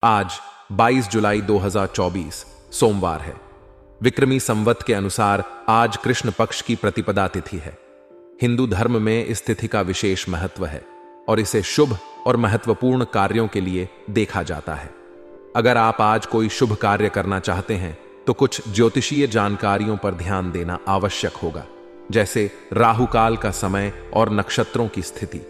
आज 22 जुलाई 2024 सोमवार है। विक्रमी संवत के अनुसार आज कृष्ण पक्ष की प्रतिपदा तिथि है। हिंदू धर्म में इस तिथि का विशेष महत्व है और इसे शुभ और महत्वपूर्ण कार्यों के लिए देखा जाता है। अगर आप आज कोई शुभ कार्य करना चाहते हैं तो कुछ ज्योतिषीय जानकारियों पर ध्यान देना आवश्यक होगा, जैसे राहु काल का समय और नक्षत्रों की स्थिति।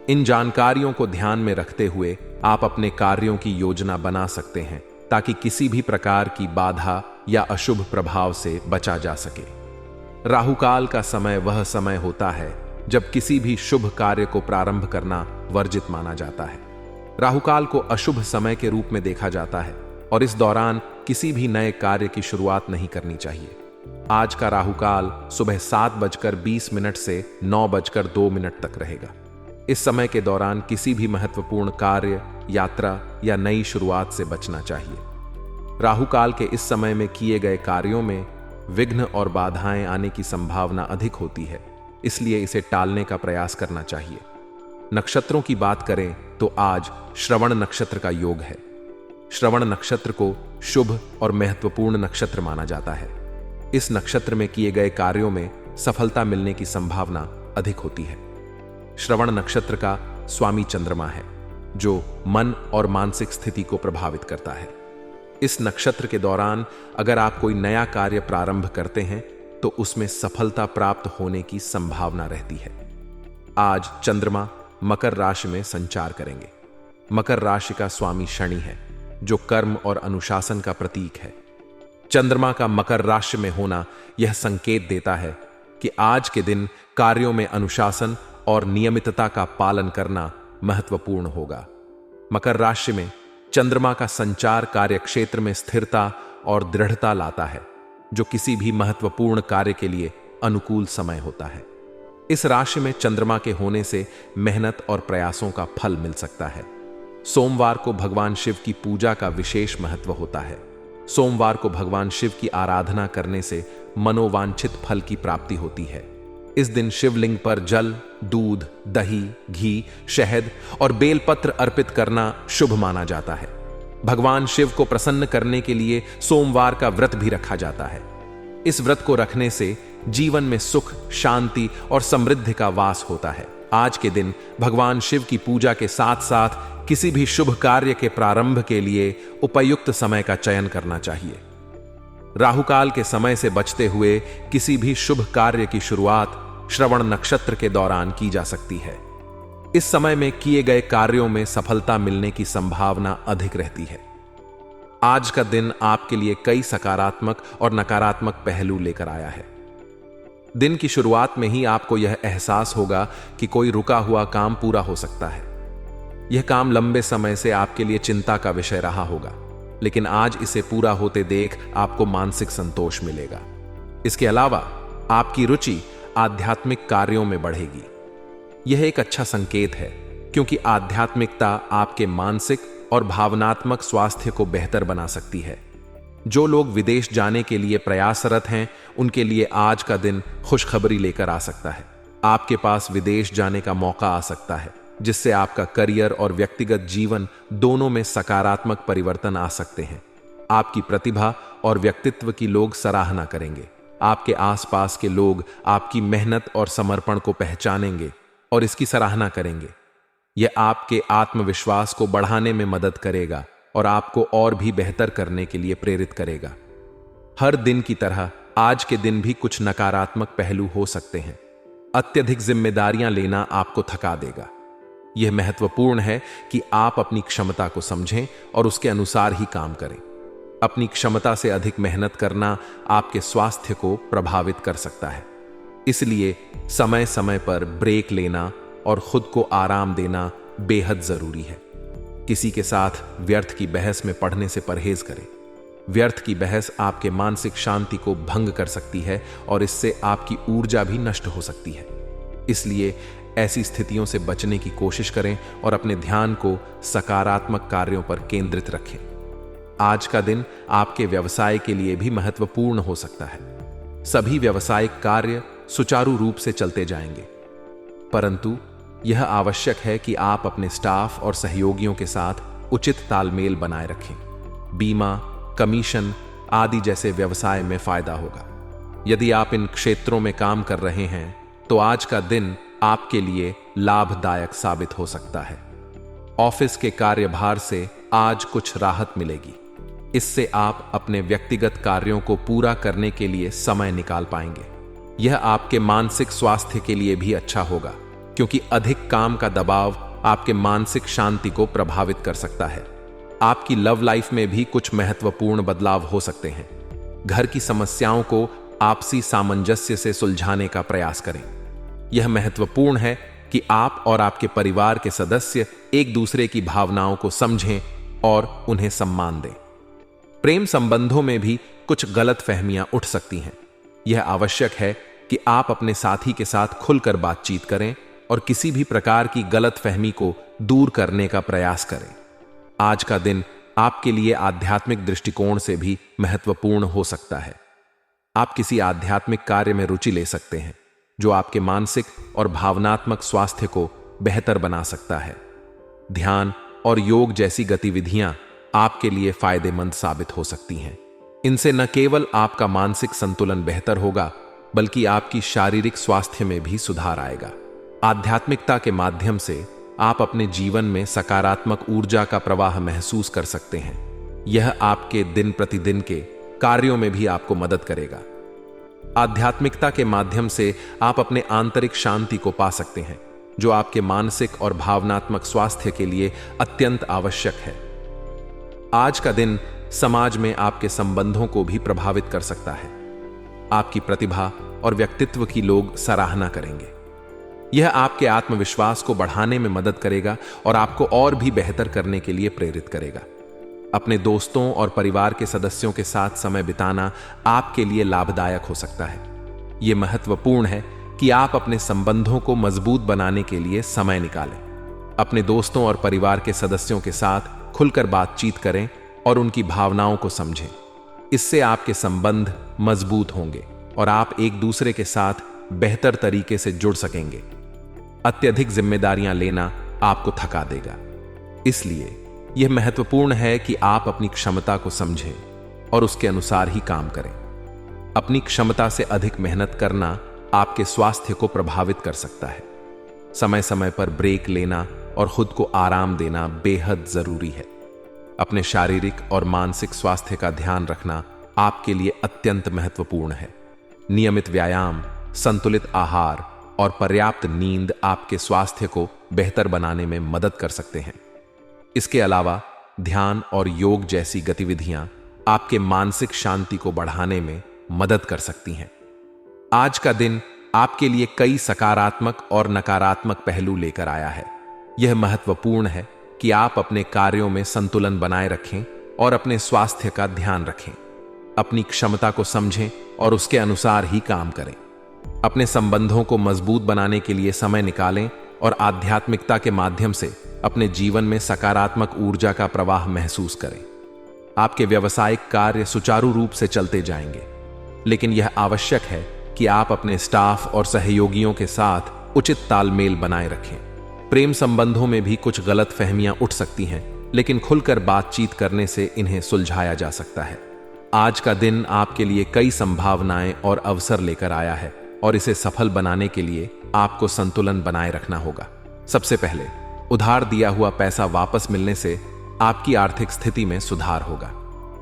इन जानकारियों को ध्यान में रखते हुए आप अपने कार्यों की योजना बना सकते हैं ताकि किसी भी प्रकार की बाधा या अशुभ प्रभाव से बचा जा सके। राहु काल का समय वह समय होता है जब किसी भी शुभ कार्य को प्रारंभ करना वर्जित माना जाता है। राहु काल को अशुभ समय के रूप में देखा जाता है और इस दौरान किसी भी नए कार्य की शुरुआत नहीं करनी चाहिए। आज का राहु काल सुबह 7:20 से 9:02 तक रहेगा। इस समय के दौरान किसी भी महत्वपूर्ण कार्य, यात्रा या नई शुरुआत से बचना चाहिए। राहु काल के इस समय में किए गए कार्यों में विघ्न और बाधाएं आने की संभावना अधिक होती है, इसलिए इसे टालने का प्रयास करना चाहिए। नक्षत्रों की बात करें तो आज श्रवण नक्षत्र का योग है। श्रवण नक्षत्र को शुभ और महत्वपूर्ण नक्षत्र माना जाता है। इस नक्षत्र में किए गए कार्यों में सफलता मिलने की संभावना अधिक होती है। श्रवण नक्षत्र का स्वामी चंद्रमा है, जो मन और मानसिक स्थिति को प्रभावित करता है। इस नक्षत्र के दौरान अगर आप कोई नया कार्य प्रारंभ करते हैं तो उसमें सफलता प्राप्त होने की संभावना रहती है। आज चंद्रमा मकर राशि में संचार करेंगे। मकर राशि का स्वामी शनि है, जो कर्म और अनुशासन का प्रतीक है। चंद्रमा का मकर राशि में होना यह संकेत देता है कि आज के दिन कार्यों में अनुशासन और नियमितता का पालन करना महत्वपूर्ण होगा। मकर राशि में चंद्रमा का संचार कार्य क्षेत्र में स्थिरता और दृढ़ता लाता है, जो किसी भी महत्वपूर्ण कार्य के लिए अनुकूल समय होता है। इस राशि में चंद्रमा के होने से मेहनत और प्रयासों का फल मिल सकता है। सोमवार को भगवान शिव की पूजा का विशेष महत्व होता है। सोमवार को भगवान शिव की आराधना करने से मनोवांछित फल की प्राप्ति होती है। इस दिन शिवलिंग पर जल, दूध, दही, घी, शहद और बेलपत्र अर्पित करना शुभ माना जाता है। भगवान शिव को प्रसन्न करने के लिए सोमवार का व्रत भी रखा जाता है। इस व्रत को रखने से जीवन में सुख, शांति और समृद्धि का वास होता है। आज के दिन भगवान शिव की पूजा के साथ साथ किसी भी शुभ कार्य के प्रारंभ के लिए उपयुक्त समय का चयन करना चाहिए। राहु काल के समय से बचते हुए किसी भी शुभ कार्य की शुरुआत श्रवण नक्षत्र के दौरान की जा सकती है। इस समय में किए गए कार्यों में सफलता मिलने की संभावना अधिक रहती है। आज का दिन आपके लिए कई सकारात्मक और नकारात्मक पहलू लेकर आया है। दिन की शुरुआत में ही आपको यह एहसास होगा कि कोई रुका हुआ काम पूरा हो सकता है। यह काम लंबे समय से आपके लिए चिंता का विषय रहा होगा, लेकिन आज इसे पूरा होते देख आपको मानसिक संतोष मिलेगा। इसके अलावा आपकी रुचि आध्यात्मिक कार्यों में बढ़ेगी। यह एक अच्छा संकेत है, क्योंकि आध्यात्मिकता आपके मानसिक और भावनात्मक स्वास्थ्य को बेहतर बना सकती है। जो लोग विदेश जाने के लिए प्रयासरत हैं, उनके लिए आज का दिन खुशखबरी लेकर आ सकता है। आपके पास विदेश जाने का मौका आ सकता है, जिससे आपका करियर और व्यक्तिगत जीवन दोनों में सकारात्मक परिवर्तन आ सकते हैं। आपकी प्रतिभा और व्यक्तित्व की लोग सराहना करेंगे। आपके आसपास के लोग आपकी मेहनत और समर्पण को पहचानेंगे और इसकी सराहना करेंगे। यह आपके आत्मविश्वास को बढ़ाने में मदद करेगा और आपको और भी बेहतर करने के लिए प्रेरित करेगा। हर दिन की तरह आज के दिन भी कुछ नकारात्मक पहलू हो सकते हैं। अत्यधिक जिम्मेदारियां लेना आपको थका देगा। यह महत्वपूर्ण है कि आप अपनी क्षमता को समझें और उसके अनुसार ही काम करें। अपनी क्षमता से अधिक मेहनत करना आपके स्वास्थ्य को प्रभावित कर सकता है। इसलिए समय समय पर ब्रेक लेना और खुद को आराम देना बेहद जरूरी है। किसी के साथ व्यर्थ की बहस में पढ़ने से परहेज करें। व्यर्थ की बहस आपके मानसिक शांति को भंग कर सकती है और इससे आपकी ऊर्जा भी नष्ट हो सकती है। इसलिए ऐसी स्थितियों से बचने की कोशिश करें और अपने ध्यान को सकारात्मक कार्यों पर केंद्रित रखें। आज का दिन आपके व्यवसाय के लिए भी महत्वपूर्ण हो सकता है। सभी व्यावसायिक कार्य सुचारू रूप से चलते जाएंगे, परंतु यह आवश्यक है कि आप अपने स्टाफ और सहयोगियों के साथ उचित तालमेल बनाए रखें। बीमा, कमीशन आदि जैसे व्यवसाय में फायदा होगा। यदि आप इन क्षेत्रों में काम कर रहे हैं तो आज का दिन आपके लिए लाभदायक साबित हो सकता है। ऑफिस के कार्यभार से आज कुछ राहत मिलेगी। इससे आप अपने व्यक्तिगत कार्यों को पूरा करने के लिए समय निकाल पाएंगे। यह आपके मानसिक स्वास्थ्य के लिए भी अच्छा होगा, क्योंकि अधिक काम का दबाव आपके मानसिक शांति को प्रभावित कर सकता है। आपकी लव लाइफ में भी कुछ महत्वपूर्ण बदलाव हो सकते हैं। घर की समस्याओं को आपसी सामंजस्य से सुलझाने का प्रयास करें। यह महत्वपूर्ण है कि आप और आपके परिवार के सदस्य एक दूसरे की भावनाओं को समझें और उन्हें सम्मान दें। प्रेम संबंधों में भी कुछ गलतफहमियां उठ सकती हैं। यह आवश्यक है कि आप अपने साथी के साथ खुलकर बातचीत करें और किसी भी प्रकार की गलतफहमी को दूर करने का प्रयास करें। आज का दिन आपके लिए आध्यात्मिक दृष्टिकोण से भी महत्वपूर्ण हो सकता है। आप किसी आध्यात्मिक कार्य में रुचि ले सकते हैं जो आपके मानसिक और भावनात्मक स्वास्थ्य को बेहतर बना सकता है। ध्यान और योग जैसी गतिविधियां आपके लिए फायदेमंद साबित हो सकती हैं। इनसे न केवल आपका मानसिक संतुलन बेहतर होगा, बल्कि आपकी शारीरिक स्वास्थ्य में भी सुधार आएगा। आध्यात्मिकता के माध्यम से आप अपने जीवन में सकारात्मक ऊर्जा का प्रवाह महसूस कर सकते हैं। यह आपके दिन प्रतिदिन के कार्यों में भी आपको मदद करेगा। आध्यात्मिकता के माध्यम से आप अपने आंतरिक शांति को पा सकते हैं, जो आपके मानसिक और भावनात्मक स्वास्थ्य के लिए अत्यंत आवश्यक है। आज का दिन समाज में आपके संबंधों को भी प्रभावित कर सकता है। आपकी प्रतिभा और व्यक्तित्व की लोग सराहना करेंगे। यह आपके आत्मविश्वास को बढ़ाने में मदद करेगा और आपको और भी बेहतर करने के लिए प्रेरित करेगा। अपने दोस्तों और परिवार के सदस्यों के साथ समय बिताना आपके लिए लाभदायक हो सकता है। यह महत्वपूर्ण है कि आप अपने संबंधों को मजबूत बनाने के लिए समय निकालें। अपने दोस्तों और परिवार के सदस्यों के साथ खुलकर बातचीत करें और उनकी भावनाओं को समझें। इससे आपके संबंध मजबूत होंगे और आप एक दूसरे के साथ बेहतर तरीके से जुड़ सकेंगे। अत्यधिक जिम्मेदारियां लेना आपको थका देगा, इसलिए यह महत्वपूर्ण है कि आप अपनी क्षमता को समझें और उसके अनुसार ही काम करें। अपनी क्षमता से अधिक मेहनत करना आपके स्वास्थ्य को प्रभावित कर सकता है। समय समय पर ब्रेक लेना और खुद को आराम देना बेहद जरूरी है। अपने शारीरिक और मानसिक स्वास्थ्य का ध्यान रखना आपके लिए अत्यंत महत्वपूर्ण है। नियमित व्यायाम, संतुलित आहार और पर्याप्त नींद आपके स्वास्थ्य को बेहतर बनाने में मदद कर सकते हैं। इसके अलावा ध्यान और योग जैसी गतिविधियां आपके मानसिक शांति को बढ़ाने में मदद कर सकती हैं। आज का दिन आपके लिए कई सकारात्मक और नकारात्मक पहलू लेकर आया है। यह महत्वपूर्ण है कि आप अपने कार्यों में संतुलन बनाए रखें और अपने स्वास्थ्य का ध्यान रखें। अपनी क्षमता को समझें और उसके अनुसार ही काम करें। अपने संबंधों को मजबूत बनाने के लिए समय निकालें और आध्यात्मिकता के माध्यम से अपने जीवन में सकारात्मक ऊर्जा का प्रवाह महसूस करें। आपके व्यावसायिक कार्य सुचारू रूप से चलते जाएंगे, लेकिन यह आवश्यक है कि आप अपने स्टाफ और सहयोगियों के साथ उचित तालमेल बनाए रखें। प्रेम संबंधों में भी कुछ गलतफहमियां उठ सकती हैं, लेकिन खुलकर बातचीत करने से इन्हें सुलझाया जा सकता है। आज का दिन आपके लिए कई संभावनाएं और अवसर लेकर आया है और इसे सफल बनाने के लिए आपको संतुलन बनाए रखना होगा। सबसे पहले, उधार दिया हुआ पैसा वापस मिलने से आपकी आर्थिक स्थिति में सुधार होगा।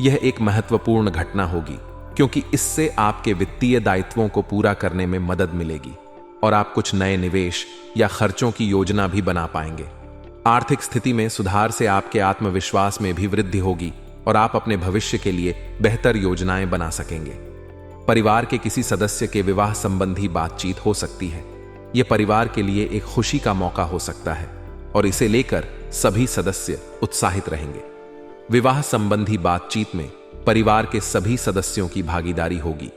यह एक महत्वपूर्ण घटना होगी, क्योंकि इससे आपके वित्तीय दायित्वों को पूरा करने में मदद मिलेगी और आप कुछ नए निवेश या खर्चों की योजना भी बना पाएंगे। आर्थिक स्थिति में सुधार से आपके आत्मविश्वास में भी वृद्धि होगी और आप अपने भविष्य के लिए बेहतर योजनाएं बना सकेंगे। परिवार के किसी सदस्य के विवाह संबंधी बातचीत हो सकती है। यह परिवार के लिए एक खुशी का मौका हो सकता है और इसे लेकर सभी सदस्य उत्साहित रहेंगे। विवाह संबंधी बातचीत में परिवार के सभी सदस्यों की भागीदारी होगी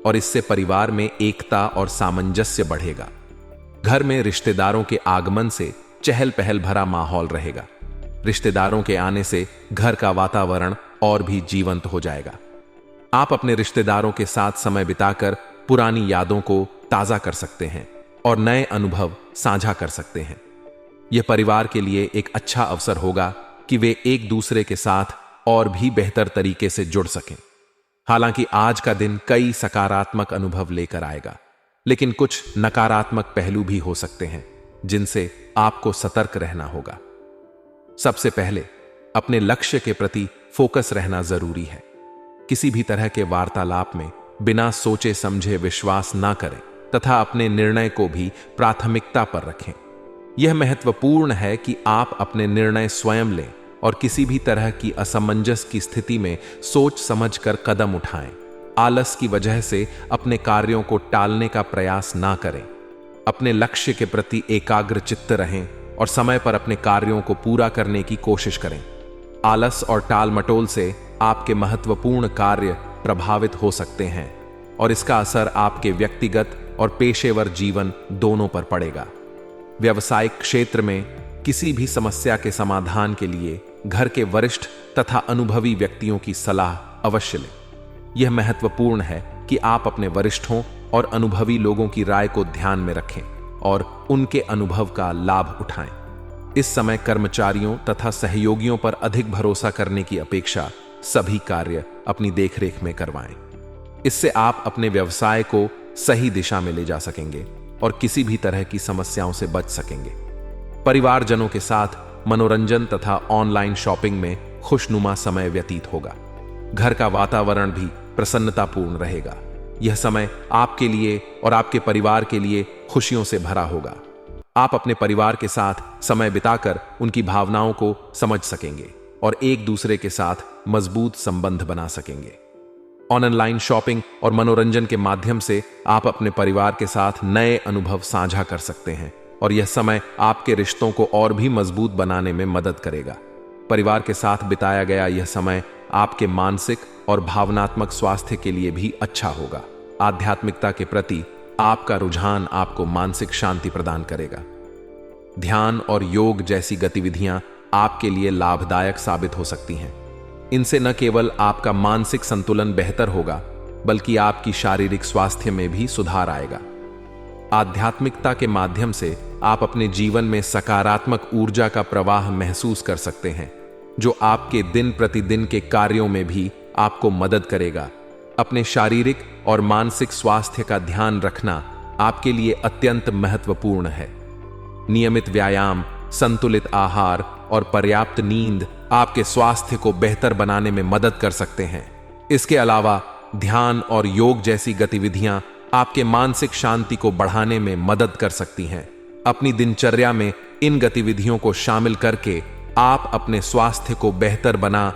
और इससे परिवार में एकता और सामंजस्य बढ़ेगा। घर में रिश्तेदारों के आगमन से चहल पहल भरा माहौल रहेगा। रिश्तेदारों के आने से घर का वातावरण और भी जीवंत हो जाएगा। आप अपने रिश्तेदारों के साथ समय बिताकर पुरानी यादों को ताजा कर सकते हैं और नए अनुभव साझा कर सकते हैं। यह परिवार के लिए एक अच्छा अवसर होगा कि वे एक दूसरे के साथ और भी बेहतर तरीके से जुड़ सकें। हालांकि आज का दिन कई सकारात्मक अनुभव लेकर आएगा, लेकिन कुछ नकारात्मक पहलू भी हो सकते हैं जिनसे आपको सतर्क रहना होगा। सबसे पहले अपने लक्ष्य के प्रति फोकस रहना जरूरी है। किसी भी तरह के वार्तालाप में बिना सोचे समझे विश्वास ना करें तथा अपने निर्णय को भी प्राथमिकता पर रखें। यह महत्वपूर्ण है कि आप अपने निर्णय स्वयं लें और किसी भी तरह की असमंजस की स्थिति में सोच समझकर कदम उठाएं। आलस की वजह से अपने कार्यों को टालने का प्रयास ना करें। अपने लक्ष्य के प्रति एकाग्र चित्त रहें और समय पर अपने कार्यों को पूरा करने की कोशिश करें। आलस और टाल मटोल से आपके महत्वपूर्ण कार्य प्रभावित हो सकते हैं और इसका असर आपके व्यक्तिगत और पेशेवर जीवन दोनों पर पड़ेगा। व्यवसायिक क्षेत्र में किसी भी समस्या के समाधान के लिए घर के वरिष्ठ तथा अनुभवी व्यक्तियों की सलाह अवश्य लें। यह महत्वपूर्ण है कि आप अपने वरिष्ठों और अनुभवी लोगों की राय को ध्यान में रखें और उनके अनुभव का लाभ उठाएं। इस समय कर्मचारियों तथा सहयोगियों पर अधिक भरोसा करने की अपेक्षा सभी कार्य अपनी देखरेख में करवाएं। इससे आप अपने व्यवसाय को सही दिशा में ले जा सकेंगे और किसी भी तरह की समस्याओं से बच सकेंगे। परिवारजनों के साथ मनोरंजन तथा ऑनलाइन शॉपिंग में खुशनुमा समय व्यतीत होगा। घर का वातावरण भी प्रसन्नतापूर्ण रहेगा। यह समय आपके लिए और आपके परिवार के लिए खुशियों से भरा होगा। आप अपने परिवार के साथ समय बिताकर उनकी भावनाओं को समझ सकेंगे और एक दूसरे के साथ मजबूत संबंध बना सकेंगे। ऑनलाइन शॉपिंग और मनोरंजन के माध्यम से आप अपने परिवार के साथ नए अनुभव साझा कर सकते हैं और यह समय आपके रिश्तों को और भी मजबूत बनाने में मदद करेगा। परिवार के साथ बिताया गया यह समय आपके मानसिक और भावनात्मक स्वास्थ्य के लिए भी अच्छा होगा। आध्यात्मिकता के प्रति आपका रुझान आपको मानसिक शांति प्रदान करेगा। ध्यान और योग जैसी गतिविधियां आपके लिए लाभदायक साबित हो सकती हैं। इनसे न केवल आपका मानसिक संतुलन बेहतर होगा, बल्कि आपकी शारीरिक स्वास्थ्य में भी सुधार आएगा। आध्यात्मिकता के माध्यम से आप अपने जीवन में सकारात्मक ऊर्जा का प्रवाह महसूस कर सकते हैं, जो आपके दिन प्रतिदिन के कार्यों में भी आपको मदद करेगा। अपने शारीरिक और मानसिक स्वास्थ्य का ध्यान रखना आपके लिए अत्यंत महत्वपूर्ण है। नियमित व्यायाम, संतुलित आहार और पर्याप्त नींद आपके स्वास्थ्य को बेहतर बनाने में मदद कर सकते हैं। इसके अलावा ध्यान और योग जैसी गतिविधियां आपके मानसिक शांति को बढ़ाने में मदद कर सकती हैं। अपनी दिनचर्या में इन गतिविधियों को शामिल करके आप अपने स्वास्थ्य को बेहतर बना